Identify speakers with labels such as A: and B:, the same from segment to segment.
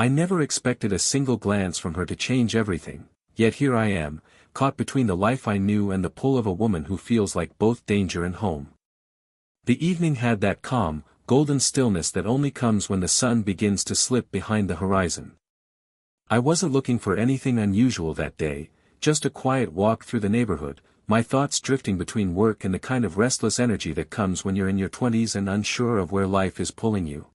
A: I never expected a single glance from her to change everything, yet here I am, caught between the life I knew and the pull of a woman who feels like both danger and home. The evening had that calm, golden stillness that only comes when the sun begins to slip behind the horizon. I wasn't looking for anything unusual that day, just a quiet walk through the neighborhood, my thoughts drifting between work and the kind of restless energy that comes when you're in your 20s and unsure of where life is pulling you.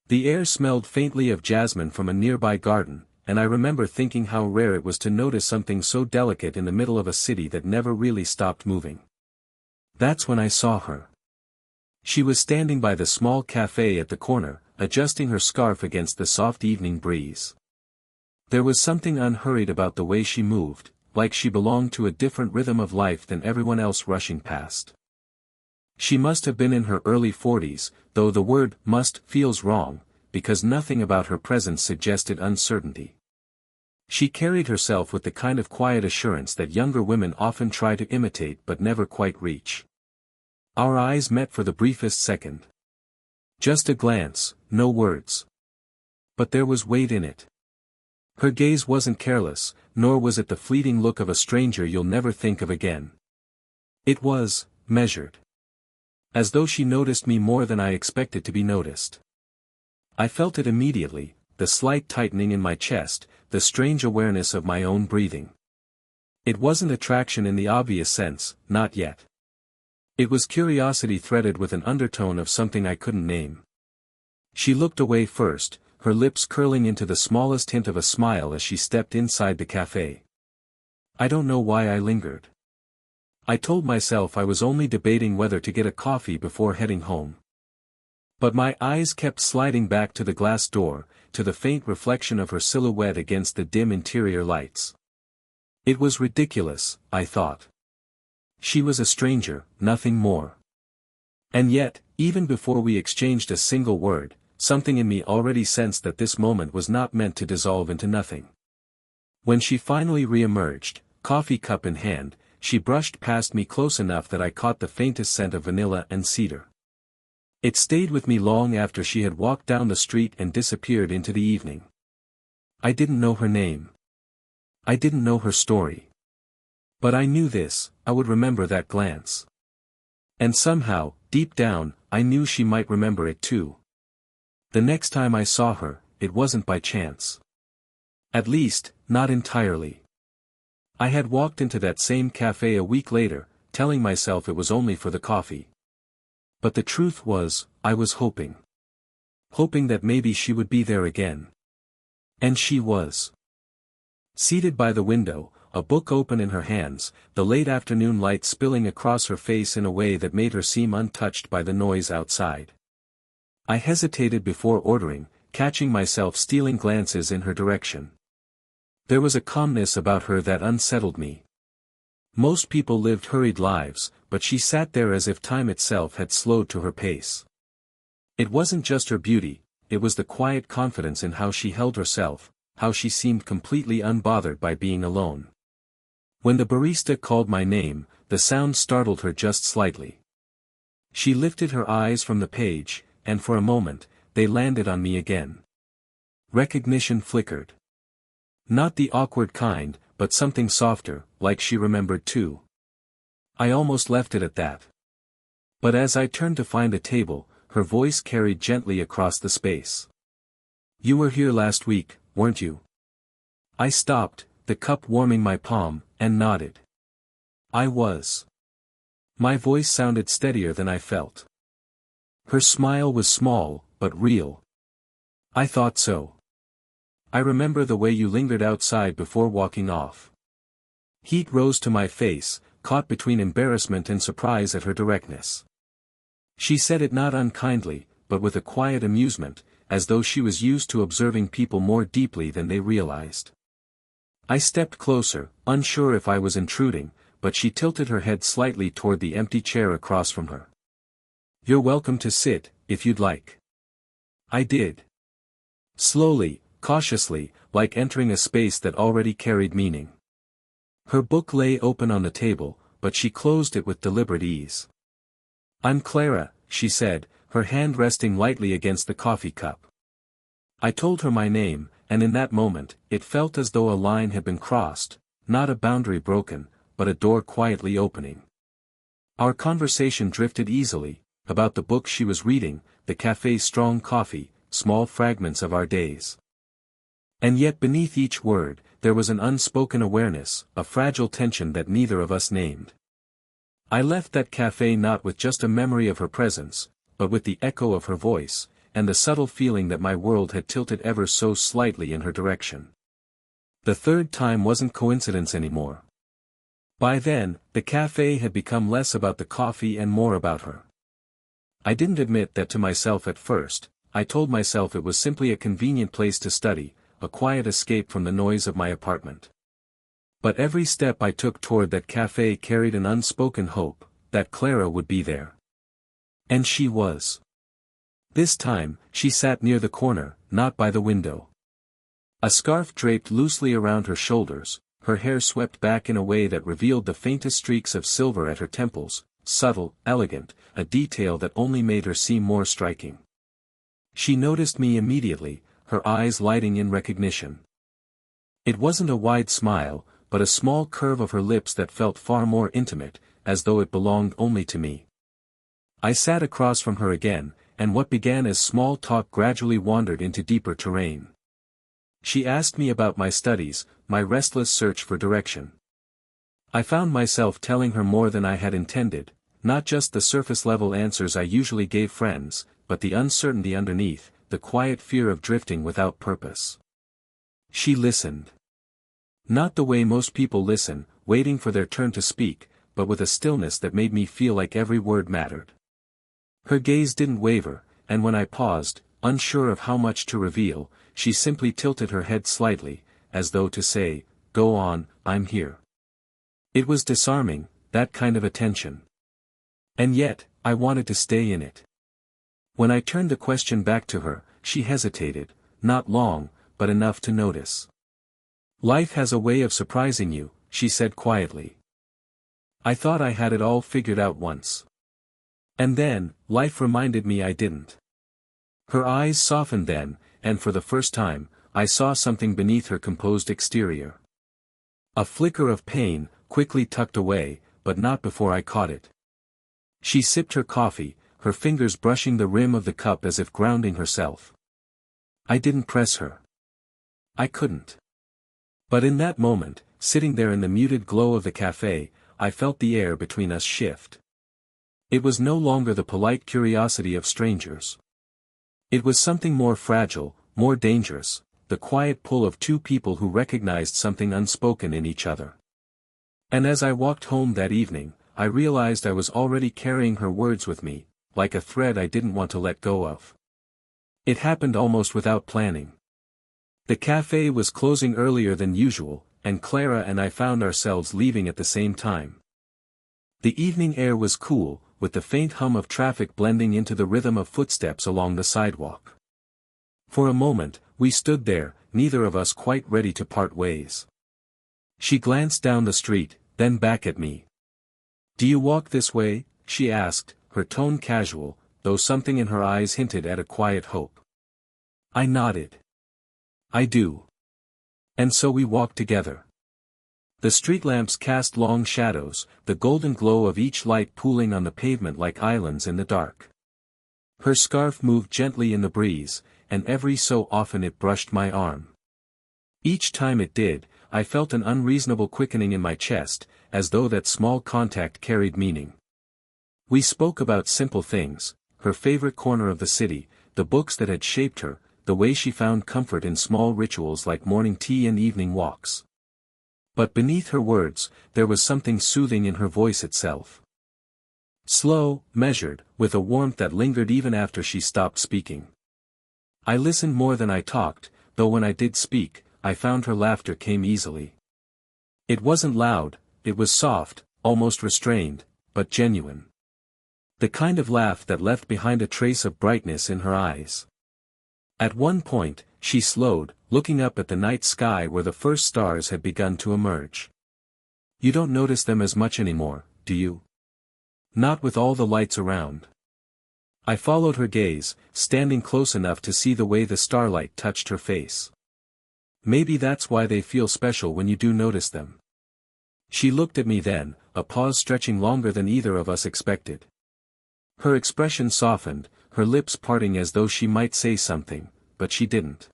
A: The air smelled faintly of jasmine from a nearby garden, and I remember thinking how rare it was to notice something so delicate in the middle of a city that never really stopped moving. That's when I saw her. She was standing by the small cafe at the corner, adjusting her scarf against the soft evening breeze. There was something unhurried about the way she moved, like she belonged to a different rhythm of life than everyone else rushing past. She must have been in her early 40s, though the word must feels wrong, because nothing about her presence suggested uncertainty. She carried herself with the kind of quiet assurance that younger women often try to imitate but never quite reach. Our eyes met for the briefest second. Just a glance, no words. But there was weight in it. Her gaze wasn't careless, nor was it the fleeting look of a stranger you'll never think of again. It was measured. As though she noticed me more than I expected to be noticed. I felt it immediately, the slight tightening in my chest, the strange awareness of my own breathing. It wasn't attraction in the obvious sense, not yet. It was curiosity threaded with an undertone of something I couldn't name. She looked away first, her lips curling into the smallest hint of a smile as she stepped inside the cafe. I don't know why I lingered. I told myself I was only debating whether to get a coffee before heading home. But my eyes kept sliding back to the glass door, to the faint reflection of her silhouette against the dim interior lights. It was ridiculous, I thought. She was a stranger, nothing more. And yet, even before we exchanged a single word, something in me already sensed that this moment was not meant to dissolve into nothing. When she finally re-emerged, coffee cup in hand, she brushed past me close enough that I caught the faintest scent of vanilla and cedar. It stayed with me long after she had walked down the street and disappeared into the evening. I didn't know her name. I didn't know her story. But I knew this, I would remember that glance. And somehow, deep down, I knew she might remember it too. The next time I saw her, it wasn't by chance. At least, not entirely. I had walked into that same cafe a week later, telling myself it was only for the coffee. But the truth was, I was hoping. Hoping that maybe she would be there again. And she was. Seated by the window, a book open in her hands, the late afternoon light spilling across her face in a way that made her seem untouched by the noise outside. I hesitated before ordering, catching myself stealing glances in her direction. There was a calmness about her that unsettled me. Most people lived hurried lives, but she sat there as if time itself had slowed to her pace. It wasn't just her beauty, it was the quiet confidence in how she held herself, how she seemed completely unbothered by being alone. When the barista called my name, the sound startled her just slightly. She lifted her eyes from the page, and for a moment, they landed on me again. Recognition flickered. Not the awkward kind, but something softer, like she remembered too. I almost left it at that. But as I turned to find a table, her voice carried gently across the space. "You were here last week, weren't you?" I stopped, the cup warming my palm, and nodded. I was. My voice sounded steadier than I felt. Her smile was small, but real. "I thought so. I remember the way you lingered outside before walking off." Heat rose to my face, caught between embarrassment and surprise at her directness. She said it not unkindly, but with a quiet amusement, as though she was used to observing people more deeply than they realized. I stepped closer, unsure if I was intruding, but she tilted her head slightly toward the empty chair across from her. "You're welcome to sit, if you'd like." I did. Slowly, cautiously, like entering a space that already carried meaning. Her book lay open on the table, but she closed it with deliberate ease. "I'm Clara," she said, her hand resting lightly against the coffee cup. I told her my name, and in that moment, it felt as though a line had been crossed, not a boundary broken, but a door quietly opening. Our conversation drifted easily, about the book she was reading, the cafe's strong coffee, small fragments of our days. And yet beneath each word, there was an unspoken awareness, a fragile tension that neither of us named. I left that cafe not with just a memory of her presence, but with the echo of her voice, and the subtle feeling that my world had tilted ever so slightly in her direction. The third time wasn't coincidence anymore. By then, the cafe had become less about the coffee and more about her. I didn't admit that to myself at first. I told myself it was simply a convenient place to study, a quiet escape from the noise of my apartment. But every step I took toward that cafe carried an unspoken hope, that Clara would be there. And she was. This time, she sat near the corner, not by the window. A scarf draped loosely around her shoulders, her hair swept back in a way that revealed the faintest streaks of silver at her temples, subtle, elegant, a detail that only made her seem more striking. She noticed me immediately, her eyes lighting in recognition. It wasn't a wide smile, but a small curve of her lips that felt far more intimate, as though it belonged only to me. I sat across from her again, and what began as small talk gradually wandered into deeper terrain. She asked me about my studies, my restless search for direction. I found myself telling her more than I had intended, not just the surface-level answers I usually gave friends, but the uncertainty underneath, the quiet fear of drifting without purpose. She listened. Not the way most people listen, waiting for their turn to speak, but with a stillness that made me feel like every word mattered. Her gaze didn't waver, and when I paused, unsure of how much to reveal, she simply tilted her head slightly, as though to say, "Go on, I'm here." It was disarming, that kind of attention. And yet, I wanted to stay in it. When I turned the question back to her, she hesitated, not long, but enough to notice. "Life has a way of surprising you," she said quietly. "I thought I had it all figured out once. And then, life reminded me I didn't." Her eyes softened then, and for the first time, I saw something beneath her composed exterior. A flicker of pain, quickly tucked away, but not before I caught it. She sipped her coffee, her fingers brushing the rim of the cup as if grounding herself. I didn't press her. I couldn't. But in that moment, sitting there in the muted glow of the cafe, I felt the air between us shift. It was no longer the polite curiosity of strangers. It was something more fragile, more dangerous, the quiet pull of two people who recognized something unspoken in each other. And as I walked home that evening, I realized I was already carrying her words with me, like a thread I didn't want to let go of. It happened almost without planning. The cafe was closing earlier than usual, and Clara and I found ourselves leaving at the same time. The evening air was cool, with the faint hum of traffic blending into the rhythm of footsteps along the sidewalk. For a moment, we stood there, neither of us quite ready to part ways. She glanced down the street, then back at me. "Do you walk this way?" she asked, her tone casual, though something in her eyes hinted at a quiet hope. I nodded. "I do." And so we walked together. The street lamps cast long shadows, the golden glow of each light pooling on the pavement like islands in the dark. Her scarf moved gently in the breeze, and every so often it brushed my arm. Each time it did, I felt an unreasonable quickening in my chest, as though that small contact carried meaning. We spoke about simple things, her favorite corner of the city, the books that had shaped her, the way she found comfort in small rituals like morning tea and evening walks. But beneath her words, there was something soothing in her voice itself. Slow, measured, with a warmth that lingered even after she stopped speaking. I listened more than I talked, though when I did speak, I found her laughter came easily. It wasn't loud, it was soft, almost restrained, but genuine. The kind of laugh that left behind a trace of brightness in her eyes. At one point, she slowed, looking up at the night sky where the first stars had begun to emerge. "You don't notice them as much anymore, do you? Not with all the lights around." I followed her gaze, standing close enough to see the way the starlight touched her face. Maybe that's why they feel special when you do notice them. She looked at me then, a pause stretching longer than either of us expected. Her expression softened, her lips parting as though she might say something, but she didn't.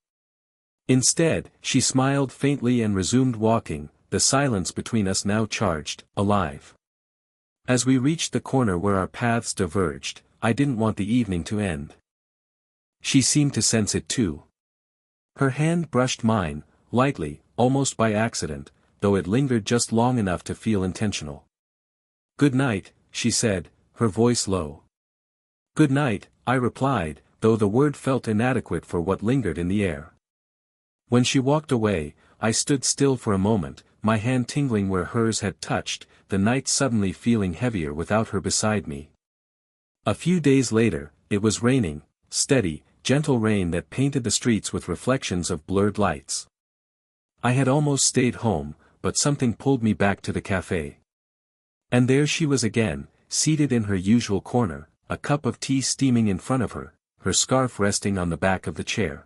A: Instead, she smiled faintly and resumed walking, the silence between us now charged, alive. As we reached the corner where our paths diverged, I didn't want the evening to end. She seemed to sense it too. Her hand brushed mine, lightly, almost by accident, though it lingered just long enough to feel intentional. "Good night," she said, her voice low. "Good night," I replied, though the word felt inadequate for what lingered in the air. When she walked away, I stood still for a moment, my hand tingling where hers had touched, the night suddenly feeling heavier without her beside me. A few days later, it was raining, steady, gentle rain that painted the streets with reflections of blurred lights. I had almost stayed home, but something pulled me back to the cafe. And there she was again, seated in her usual corner, a cup of tea steaming in front of her, her scarf resting on the back of the chair.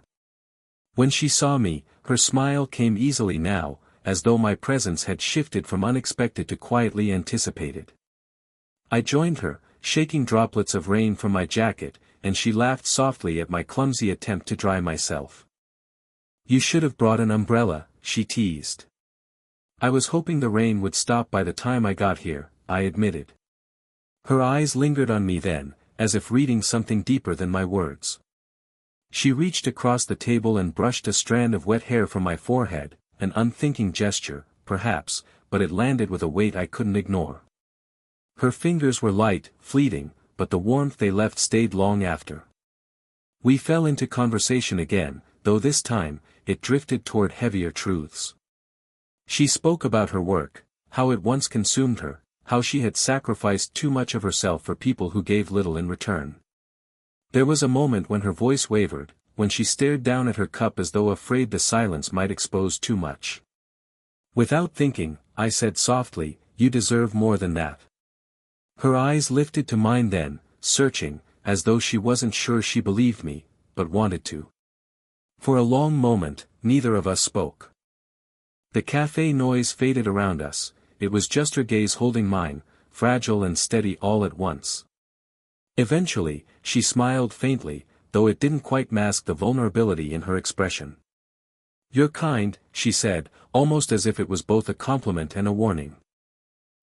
A: When she saw me, her smile came easily now, as though my presence had shifted from unexpected to quietly anticipated. I joined her, shaking droplets of rain from my jacket, and she laughed softly at my clumsy attempt to dry myself. "You should have brought an umbrella," she teased. "I was hoping the rain would stop by the time I got here," I admitted. Her eyes lingered on me then, as if reading something deeper than my words. She reached across the table and brushed a strand of wet hair from my forehead, an unthinking gesture, perhaps, but it landed with a weight I couldn't ignore. Her fingers were light, fleeting, but the warmth they left stayed long after. We fell into conversation again, though this time, it drifted toward heavier truths. She spoke about her work, how it once consumed her, how she had sacrificed too much of herself for people who gave little in return. There was a moment when her voice wavered, when she stared down at her cup as though afraid the silence might expose too much. Without thinking, I said softly, "You deserve more than that." Her eyes lifted to mine then, searching, as though she wasn't sure she believed me, but wanted to. For a long moment, neither of us spoke. The cafe noise faded around us, it was just her gaze holding mine, fragile and steady all at once. Eventually, she smiled faintly, though it didn't quite mask the vulnerability in her expression. "You're kind," she said, almost as if it was both a compliment and a warning.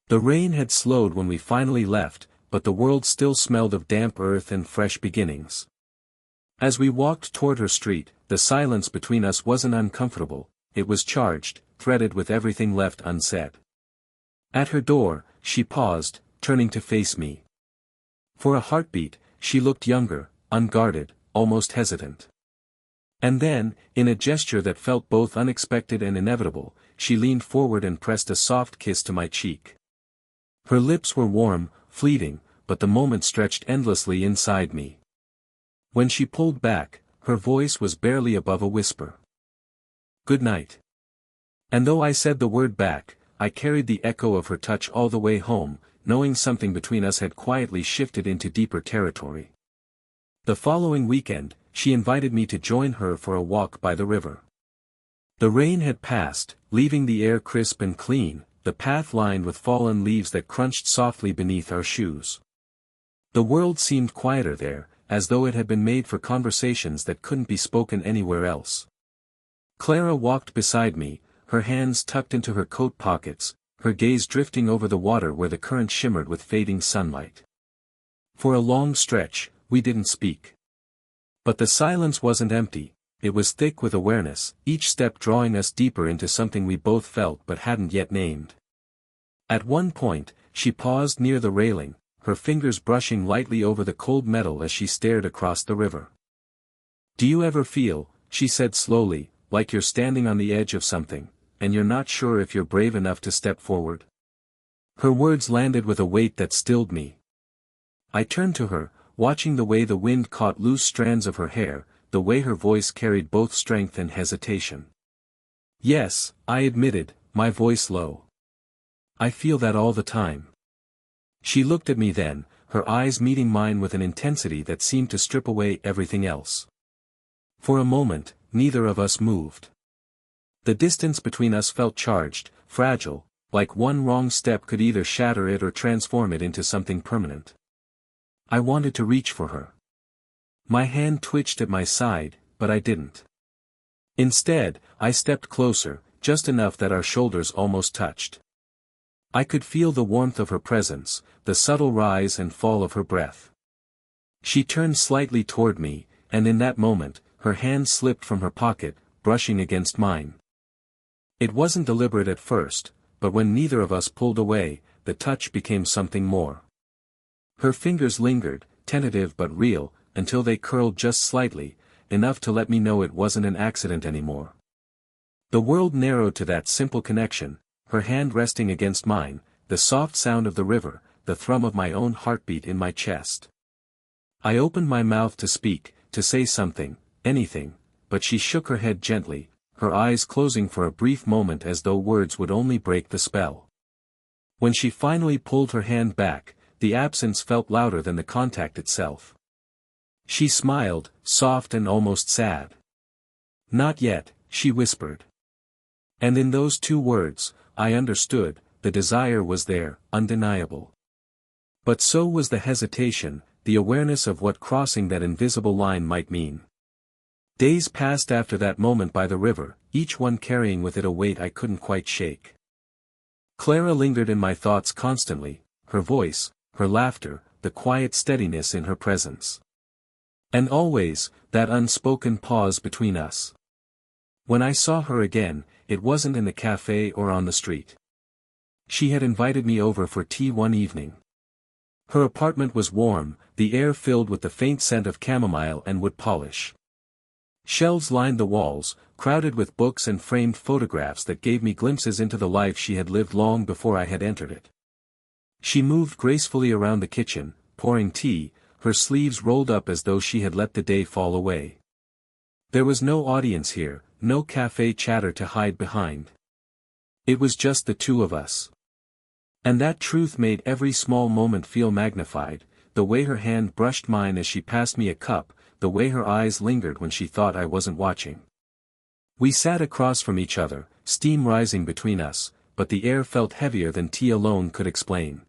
A: The rain had slowed when we finally left, but the world still smelled of damp earth and fresh beginnings. As we walked toward her street, the silence between us wasn't uncomfortable, it was charged, threaded with everything left unsaid. At her door, she paused, turning to face me. For a heartbeat, she looked younger, unguarded, almost hesitant. And then, in a gesture that felt both unexpected and inevitable, she leaned forward and pressed a soft kiss to my cheek. Her lips were warm, fleeting, but the moment stretched endlessly inside me. When she pulled back, her voice was barely above a whisper. "Good night." And though I said the word back, I carried the echo of her touch all the way home, knowing something between us had quietly shifted into deeper territory. The following weekend, she invited me to join her for a walk by the river. The rain had passed, leaving the air crisp and clean, the path lined with fallen leaves that crunched softly beneath our shoes. The world seemed quieter there, as though it had been made for conversations that couldn't be spoken anywhere else. Clara walked beside me, her hands tucked into her coat pockets, her gaze drifting over the water where the current shimmered with fading sunlight. For a long stretch, we didn't speak. But the silence wasn't empty, it was thick with awareness, each step drawing us deeper into something we both felt but hadn't yet named. At one point, she paused near the railing, her fingers brushing lightly over the cold metal as she stared across the river. "Do you ever feel," she said slowly, "like you're standing on the edge of something, and you're not sure if you're brave enough to step forward?" Her words landed with a weight that stilled me. I turned to her, watching the way the wind caught loose strands of her hair, the way her voice carried both strength and hesitation. "Yes," I admitted, my voice low. "I feel that all the time." She looked at me then, her eyes meeting mine with an intensity that seemed to strip away everything else. For a moment, neither of us moved. The distance between us felt charged, fragile, like one wrong step could either shatter it or transform it into something permanent. I wanted to reach for her. My hand twitched at my side, but I didn't. Instead, I stepped closer, just enough that our shoulders almost touched. I could feel the warmth of her presence, the subtle rise and fall of her breath. She turned slightly toward me, and in that moment, her hand slipped from her pocket, brushing against mine. It wasn't deliberate at first, but when neither of us pulled away, the touch became something more. Her fingers lingered, tentative but real, until they curled just slightly, enough to let me know it wasn't an accident anymore. The world narrowed to that simple connection, her hand resting against mine, the soft sound of the river, the thrum of my own heartbeat in my chest. I opened my mouth to speak, to say something, anything, but she shook her head gently, her eyes closing for a brief moment as though words would only break the spell. When she finally pulled her hand back, the absence felt louder than the contact itself. She smiled, soft and almost sad. "Not yet," she whispered. And in those two words, I understood, the desire was there, undeniable. But so was the hesitation, the awareness of what crossing that invisible line might mean. Days passed after that moment by the river, each one carrying with it a weight I couldn't quite shake. Clara lingered in my thoughts constantly, her voice, her laughter, the quiet steadiness in her presence. And always, that unspoken pause between us. When I saw her again, it wasn't in the cafe or on the street. She had invited me over for tea one evening. Her apartment was warm, the air filled with the faint scent of chamomile and wood polish. Shelves lined the walls, crowded with books and framed photographs that gave me glimpses into the life she had lived long before I had entered it. She moved gracefully around the kitchen, pouring tea, her sleeves rolled up as though she had let the day fall away. There was no audience here, no cafe chatter to hide behind. It was just the two of us. And that truth made every small moment feel magnified, the way her hand brushed mine as she passed me a cup, the way her eyes lingered when she thought I wasn't watching. We sat across from each other, steam rising between us, but the air felt heavier than tea alone could explain.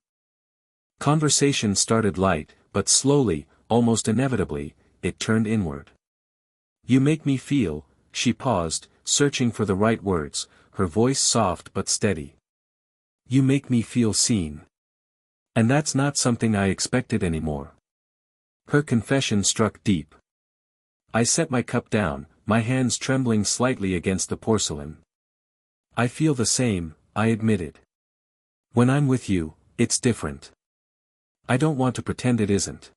A: Conversation started light, but slowly, almost inevitably, it turned inward. "You make me feel," she paused, searching for the right words, her voice soft but steady. "You make me feel seen. And that's not something I expected anymore." Her confession struck deep. I set my cup down, my hands trembling slightly against the porcelain. "I feel the same," I admitted. "When I'm with you, it's different. I don't want to pretend it isn't."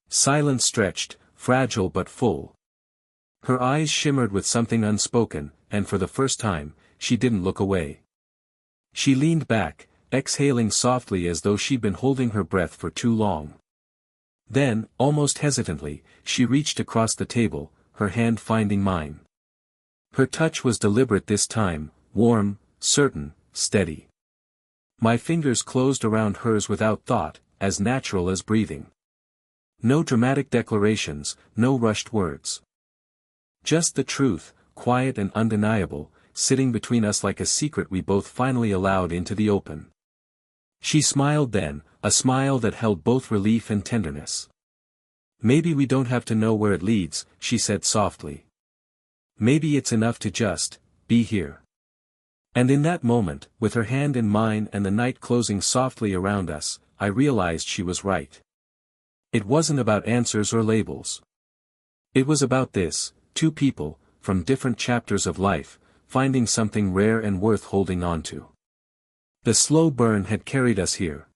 A: Silence stretched, fragile but full. Her eyes shimmered with something unspoken, and for the first time, she didn't look away. She leaned back, exhaling softly as though she'd been holding her breath for too long. Then, almost hesitantly, she reached across the table, her hand finding mine. Her touch was deliberate this time, warm, certain, steady. My fingers closed around hers without thought, as natural as breathing. No dramatic declarations, no rushed words. Just the truth, quiet and undeniable, sitting between us like a secret we both finally allowed into the open. She smiled then, a smile that held both relief and tenderness. "Maybe we don't have to know where it leads," she said softly. "Maybe it's enough to just be here." And in that moment, with her hand in mine and the night closing softly around us, I realized she was right. It wasn't about answers or labels. It was about this, two people, from different chapters of life, finding something rare and worth holding on to. The slow burn had carried us here.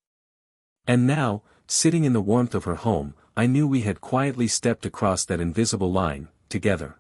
A: And now, sitting in the warmth of her home, I knew we had quietly stepped across that invisible line, together.